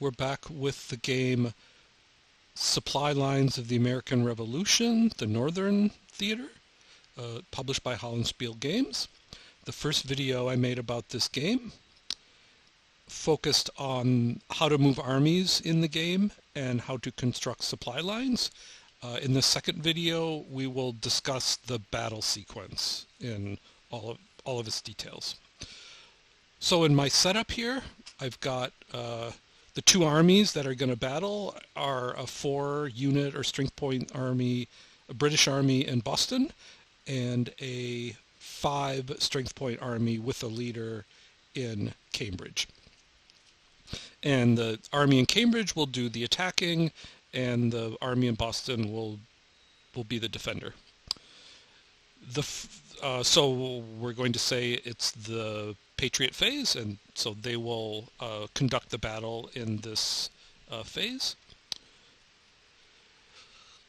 We're back with the game Supply Lines of the American Revolution, the Northern Theater, published by Hollandspiele Games. The first video I made about this game focused on how to move armies in the game and how to construct supply lines. In the second video, we will discuss the battle sequence in all of its details. So in my setup here, I've got the two armies that are going to battle are a 4-unit or strength point army, a British army in Boston, and a 5 strength point army with a leader in Cambridge. And the army in Cambridge will do the attacking, and the army in Boston will be the defender. So we're going to say it's the Patriot phase, and so they will conduct the battle in this phase.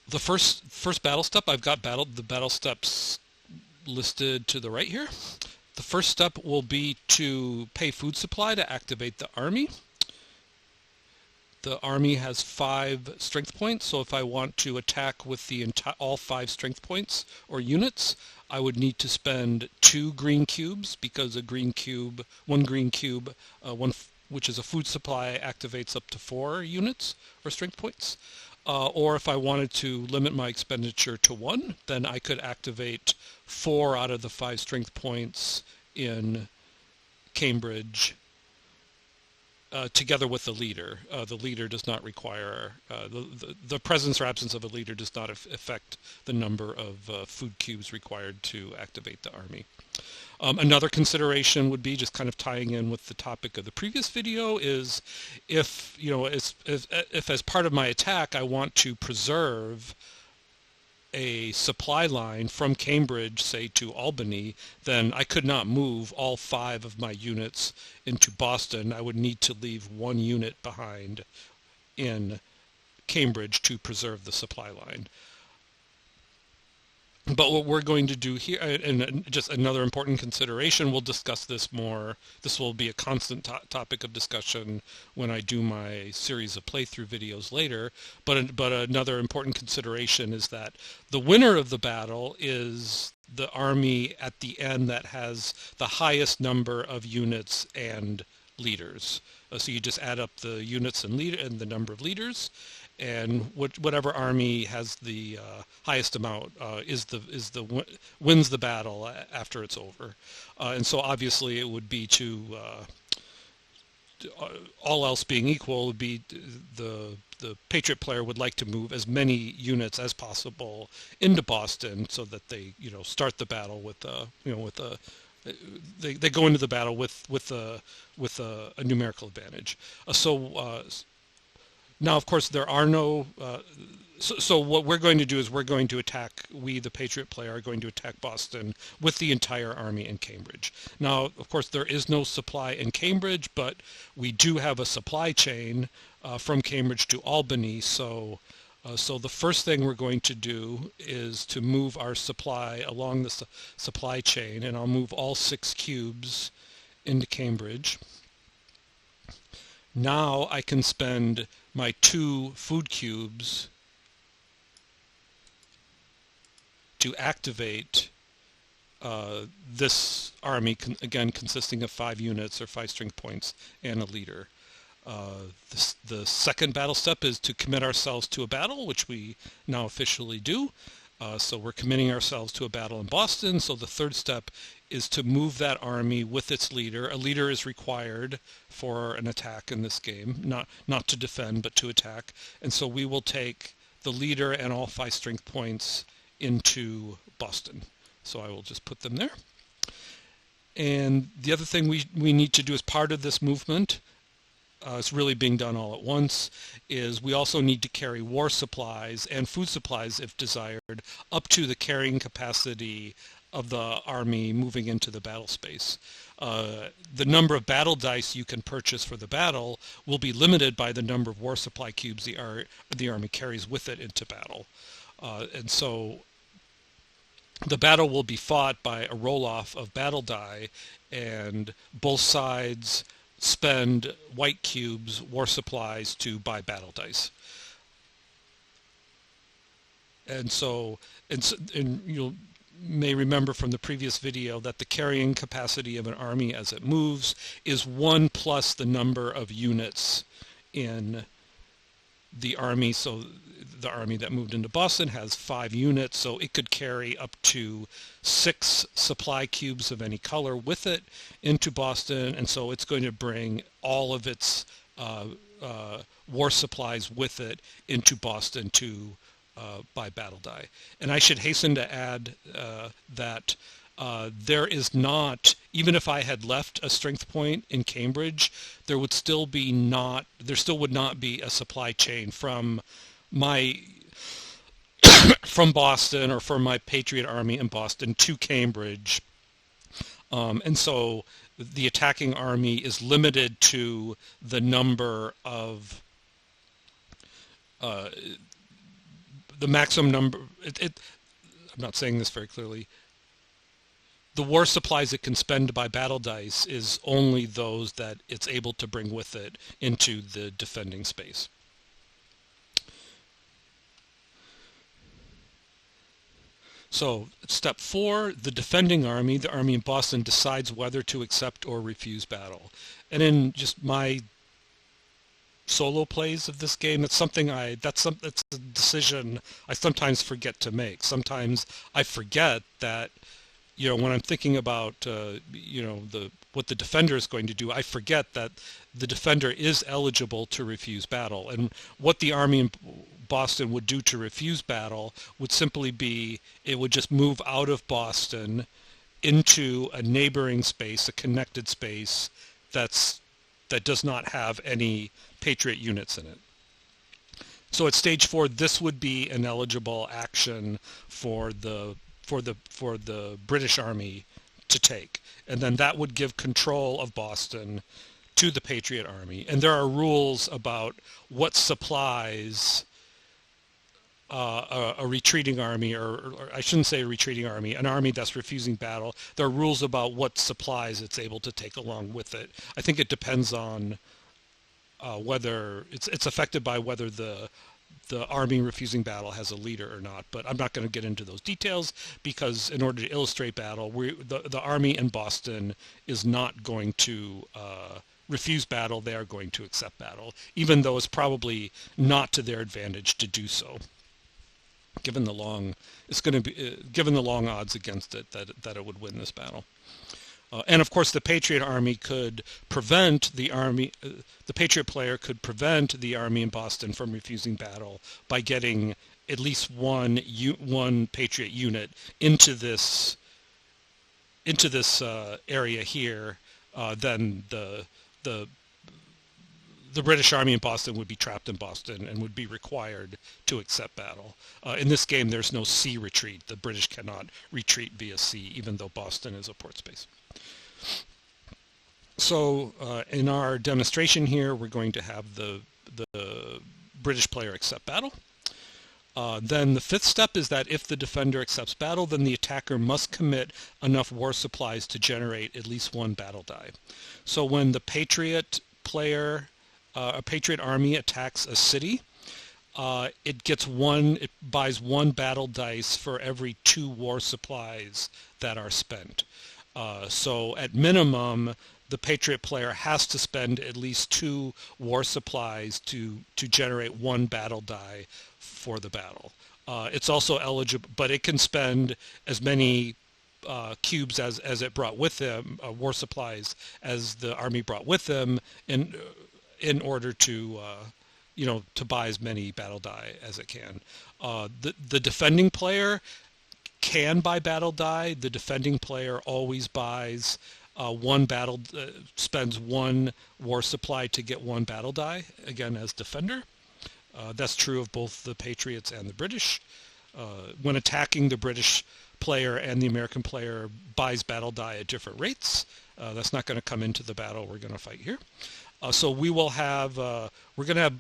The first battle step, I've got the battle steps listed to the right here. The first step will be to pay food supply to activate the army. The army has 5 strength points, so if I want to attack with all 5 strength points or units, I would need to spend 2 green cubes, because one green cube, which is a food supply, activates up to 4 units or strength points. Or if I wanted to limit my expenditure to 1, then I could activate 4 out of the 5 strength points in Cambridge together with the leader. The leader does not require, the presence or absence of a leader does not affect the number of food cubes required to activate the army. Another consideration would be, just kind of tying in with the topic of the previous video, is if as part of my attack I want to preserve a supply line from Cambridge, say, to Albany, then I could not move all 5 of my units into Boston. I would need to leave 1 unit behind in Cambridge to preserve the supply line. But what we're going to do here, and just another important consideration, we'll discuss this more. This will be a constant topic of discussion when I do my series of playthrough videos later. But another important consideration is that the winner of the battle is the army at the end that has the highest number of units and leaders. So you just add up the units and the number of leaders, and whatever army has the highest amount wins the battle after it's over. And so obviously it would be all else being equal, would be the Patriot player would like to move as many units as possible into Boston, so that they start the battle with they go into the battle with a numerical advantage. Now, of course, there are no... So what we're going to do is we, the Patriot player, are going to attack Boston with the entire army in Cambridge. Now, of course, there is no supply in Cambridge, but we do have a supply chain from Cambridge to Albany. So the first thing we're going to do is to move our supply along the supply chain, and I'll move all 6 cubes into Cambridge. Now I can spend my 2 food cubes to activate this army, again consisting of 5 units or 5 strength points and a leader. The second battle step is to commit ourselves to a battle, which we now officially do. So we're committing ourselves to a battle in Boston. So the third step is to move that army with its leader. A leader is required for an attack in this game, not to defend, but to attack. And so we will take the leader and all 5 strength points into Boston. So I will just put them there. And the other thing we need to do as part of this movement, it's really being done all at once, is we also need to carry war supplies and food supplies, if desired, up to the carrying capacity of the army moving into the battle space. The number of battle dice you can purchase for the battle will be limited by the number of war supply cubes the army carries with it into battle. And so the battle will be fought by a roll-off of battle die, and both sides spend white cubes, war supplies, to buy battle dice. And you'll may remember from the previous video that the carrying capacity of an army as it moves is 1 plus the number of units in the army. So the army that moved into Boston has 5 units, so it could carry up to 6 supply cubes of any color with it into Boston, and so it's going to bring all of its war supplies with it into Boston to buy battle die. And I should hasten to add that there is not, even if I had left a strength point in Cambridge, there still would not be a supply chain from Boston, or from my Patriot Army in Boston to Cambridge. And so the attacking army is limited to the number of the maximum number. I'm not saying this very clearly. The war supplies it can spend by battle dice is only those that it's able to bring with it into the defending space. So step 4, the defending army, the army in Boston, decides whether to accept or refuse battle. And in just my solo plays of this game, that's a decision I sometimes forget to make. Sometimes I forget that, when I'm thinking about what the defender is going to do, I forget that the defender is eligible to refuse battle. And what the army in Boston would do to refuse battle would simply be, it would just move out of Boston into a neighboring space, a connected space that does not have any Patriot units in it. So at stage 4, this would be an eligible action for the British Army to take, and then that would give control of Boston to the Patriot Army. And there are rules about what supplies a retreating army, or I shouldn't say a retreating army, an army that's refusing battle. There are rules about what supplies it's able to take along with it. I think it depends on whether it's affected by whether the army refusing battle has a leader or not. But I'm not going to get into those details, because in order to illustrate battle, the army in Boston is not going to refuse battle. They are going to accept battle, even though it's probably not to their advantage to do so, given the long odds against it that it would win this battle. And of course, the Patriot Army could prevent the Patriot player could prevent the army in Boston from refusing battle by getting at least one Patriot unit into this area here. Then the British Army in Boston would be trapped in Boston and would be required to accept battle. In this game, there's no sea retreat. The British cannot retreat via sea, even though Boston is a port space. So in our demonstration here, we're going to have the British player accept battle. Then the 5th step is that if the defender accepts battle, then the attacker must commit enough war supplies to generate at least 1 battle die. So when the Patriot player, a Patriot army attacks a city, it buys 1 battle dice for every 2 war supplies that are spent. So at minimum, the Patriot player has to spend at least 2 war supplies to generate 1 battle die for the battle. It's also eligible, but it can spend as many cubes as it brought with them, war supplies as the army brought with them, in order to to buy as many battle die as it can. The defending player can buy battle die. The defending player always buys spends 1 war supply to get 1 battle die, again as defender. That's true of both the Patriots and the British. When attacking, the British player and the American player buys battle die at different rates. That's not going to come into the battle we're going to fight here. So we will have we're going to have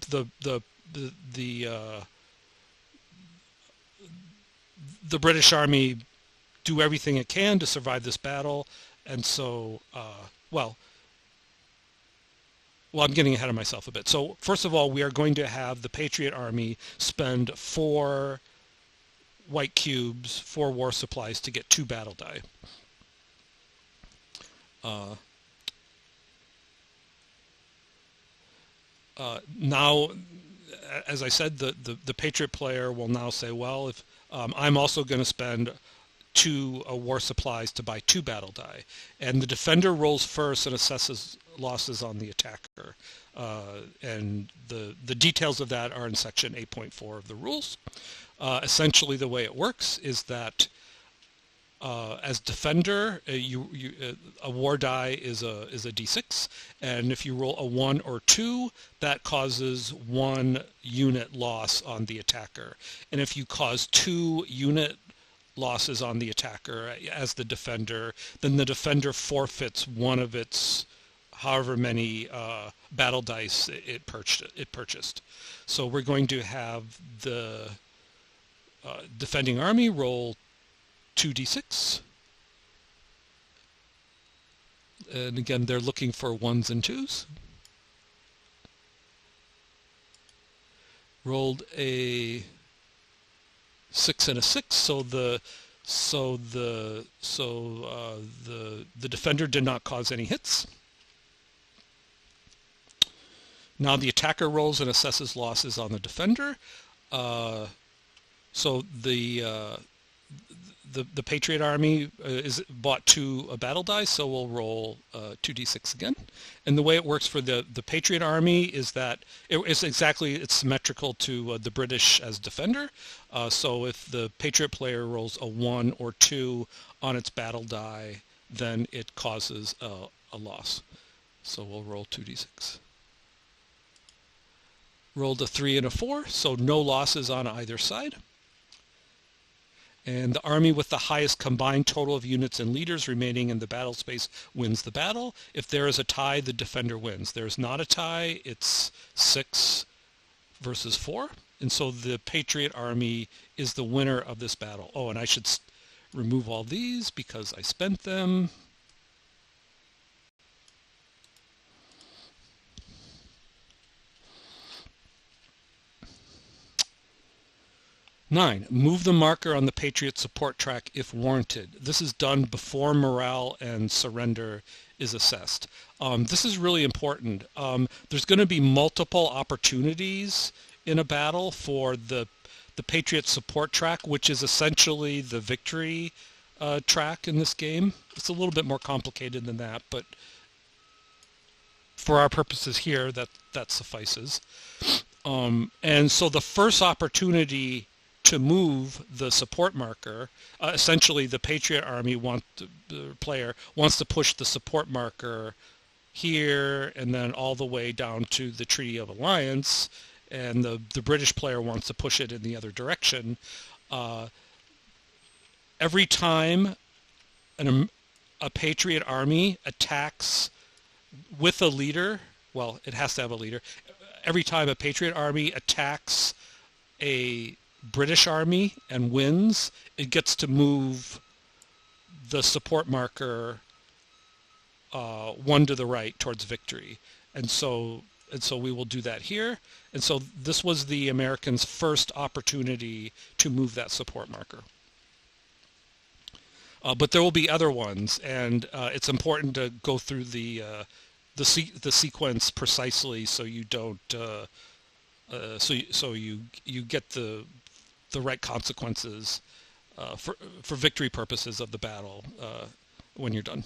the British Army do everything it can to survive this battle, and so well, I'm getting ahead of myself a bit. So first of all, we are going to have the Patriot Army spend 4 white cubes, 4 war supplies to get 2 battle die. Now, as I said, the Patriot player will now say, well, if I'm also going to spend 2 war supplies to buy 2 battle die. And the defender rolls first and assesses losses on the attacker. And the details of that are in section 8.4 of the rules. Essentially, the way it works is that as defender, a war die is a d6, and if you roll a 1 or 2, that causes 1 unit loss on the attacker. And if you cause 2 unit losses on the attacker as the defender, then the defender forfeits one of its however many battle dice it purchased. So we're going to have the defending army roll 2d6. And again, they're looking for 1s and 2s. Rolled a 6 and a 6, so the defender did not cause any hits. Now the attacker rolls and assesses losses on the defender. So the Patriot Army is bought 2 battle dice, so we'll roll 2d6 again. And the way it works for the Patriot Army is that it's symmetrical to the British as defender. So if the Patriot player rolls a 1 or 2 on its battle die, then it causes a loss. So we'll roll 2d6. Rolled a 3 and a 4, so no losses on either side. And the army with the highest combined total of units and leaders remaining in the battle space wins the battle. If there is a tie, the defender wins. There's not a tie, it's 6 versus 4. And so the Patriot Army is the winner of this battle. Oh, and I should remove all these because I spent them. 9, move the marker on the Patriot support track if warranted. This is done before morale and surrender is assessed. This is really important. There's going to be multiple opportunities in a battle for the Patriot support track, which is essentially the victory track in this game. It's a little bit more complicated than that, but for our purposes here, that suffices. And so the first opportunity to move the support marker, essentially the Patriot Army the player wants to push the support marker here and then all the way down to the Treaty of Alliance, and the British player wants to push it in the other direction. Every time a Patriot Army attacks with a leader, well, it has to have a leader. Every time a Patriot Army attacks a British Army and wins, it gets to move the support marker 1 to the right towards victory. And so we will do that here. And so this was the Americans' first opportunity to move that support marker. But there will be other ones, and it's important to go through the sequence precisely so you don't so you get the right consequences for victory purposes of the battle when you're done.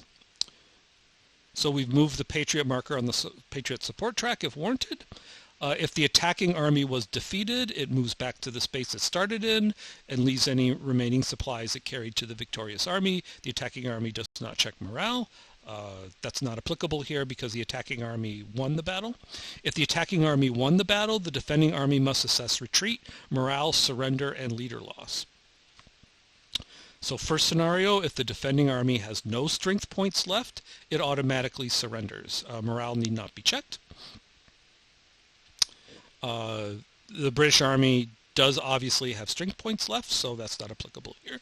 So we've moved the Patriot marker on the Patriot support track if warranted. If the attacking army was defeated, it moves back to the space it started in and leaves any remaining supplies it carried to the victorious army. The attacking army does not check morale. That's not applicable here because the attacking army won the battle. If the attacking army won the battle, the defending army must assess retreat, morale, surrender, and leader loss. So first scenario, if the defending army has no strength points left, it automatically surrenders. Morale need not be checked. The British Army does obviously have strength points left, so that's not applicable here.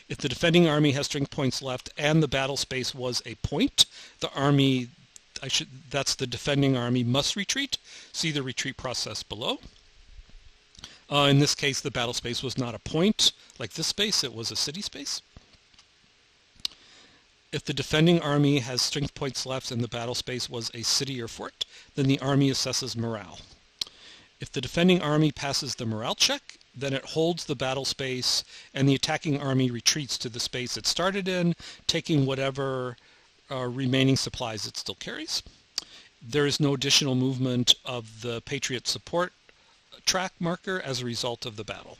If the defending army has strength points left and the battle space was a point, the army that's the defending army must retreat. See the retreat process below. In this case, the battle space was not a point like this space, it was a city space. If the defending army has strength points left and the battle space was a city or fort, then the army assesses morale. If the defending army passes the morale check, then it holds the battle space and the attacking army retreats to the space it started in, taking whatever remaining supplies it still carries. There is no additional movement of the Patriot support track marker as a result of the battle.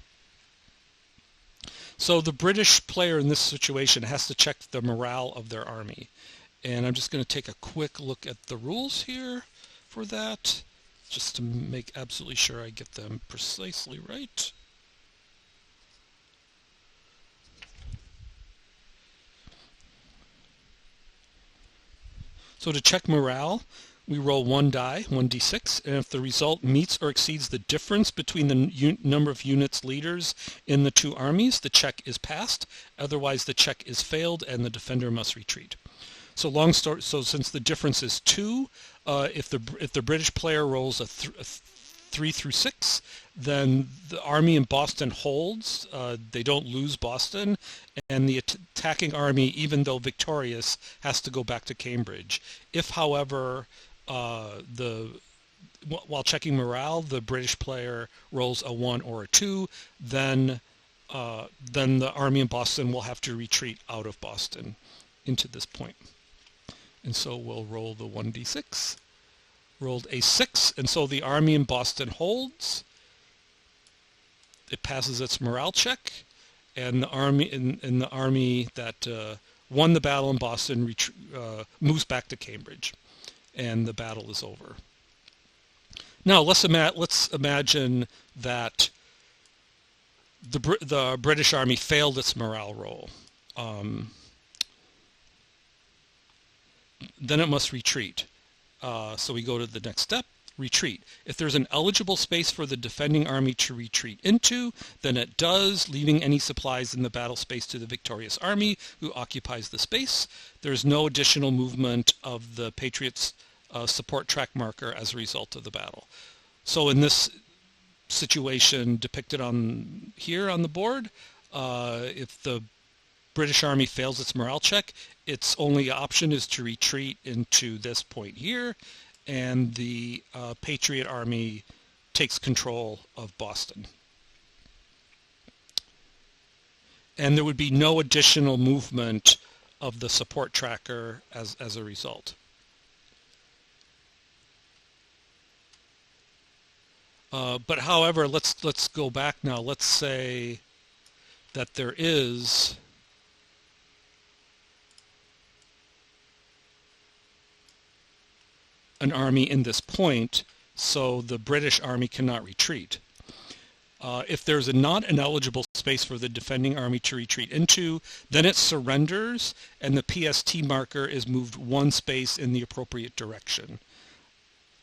So the British player in this situation has to check the morale of their army. And I'm just going to take a quick look at the rules here for that, just to make absolutely sure I get them precisely right. So to check morale, we roll one die, 1d6, and if the result meets or exceeds the difference between the number of units leaders in the two armies, the check is passed. Otherwise, the check is failed and the defender must retreat. So since the difference is 2, if the British player rolls a 3 through 6, then the army in Boston holds. They don't lose Boston, and the attacking army, even though victorious, has to go back to Cambridge. If, however, while checking morale, the British player rolls a 1 or a 2, then the army in Boston will have to retreat out of Boston into this point. And so we'll roll the 1d6. Rolled a 6, and so the army in Boston holds. It passes its morale check, and the army that won the battle in Boston moves back to Cambridge, and the battle is over. Now let's imagine that the British army failed its morale roll. Then it must retreat. So we go to the next step, retreat. If there's an eligible space for the defending army to retreat into, then it does, leaving any supplies in the battle space to the victorious army who occupies the space. There's no additional movement of the Patriots' support track marker as a result of the battle. So in this situation depicted on here on the board, if the British army fails its morale check, its only option is to retreat into this point here, and the Patriot army takes control of Boston. And there would be no additional movement of the support tracker as a result. But however, let's go back now. Let's say that there is an army in this point, so the British army cannot retreat. If there's not an eligible space for the defending army to retreat into, then it surrenders and the PST marker is moved one space in the appropriate direction.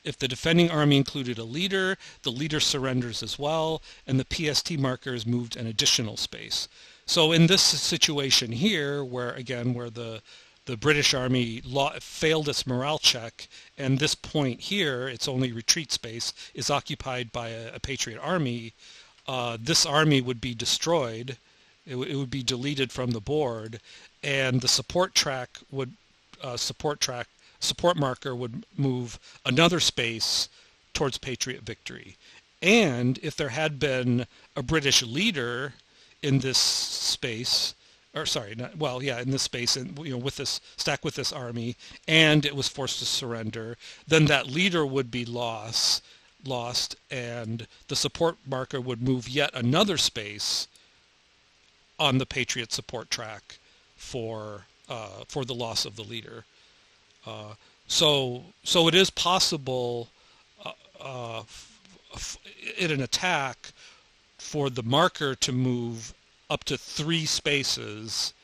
If the defending army included a leader, the leader surrenders as well, and the PST marker is moved an additional space. So in this situation here, where the British army failed its morale check, and this point here, its only retreat space, is occupied by a Patriot army, this army would be destroyed. It would be deleted from the board, and the support marker would move another space towards Patriot victory. And if there had been a British leader in this space, in this space, and with this army, and it was forced to surrender, then that leader would be lost, and the support marker would move yet another space on the Patriot support track for the loss of the leader. So it is possible in an attack for the marker to move up to 3 spaces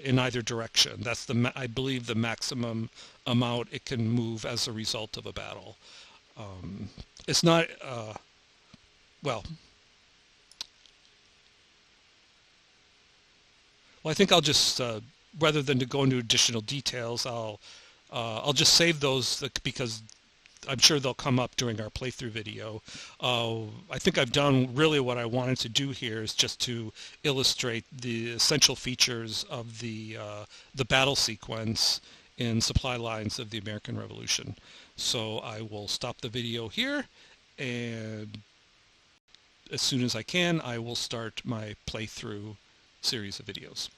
in either direction. That's I believe the maximum amount it can move as a result of a battle. It's not I think I'll just rather than to go into additional details, I'll I'll just save those because I'm sure they'll come up during our playthrough video. I think I've done really what I wanted to do here is just to illustrate the essential features of the battle sequence in supply lines of the American Revolution. So I will stop the video here, and as soon as I can, I will start my playthrough series of videos.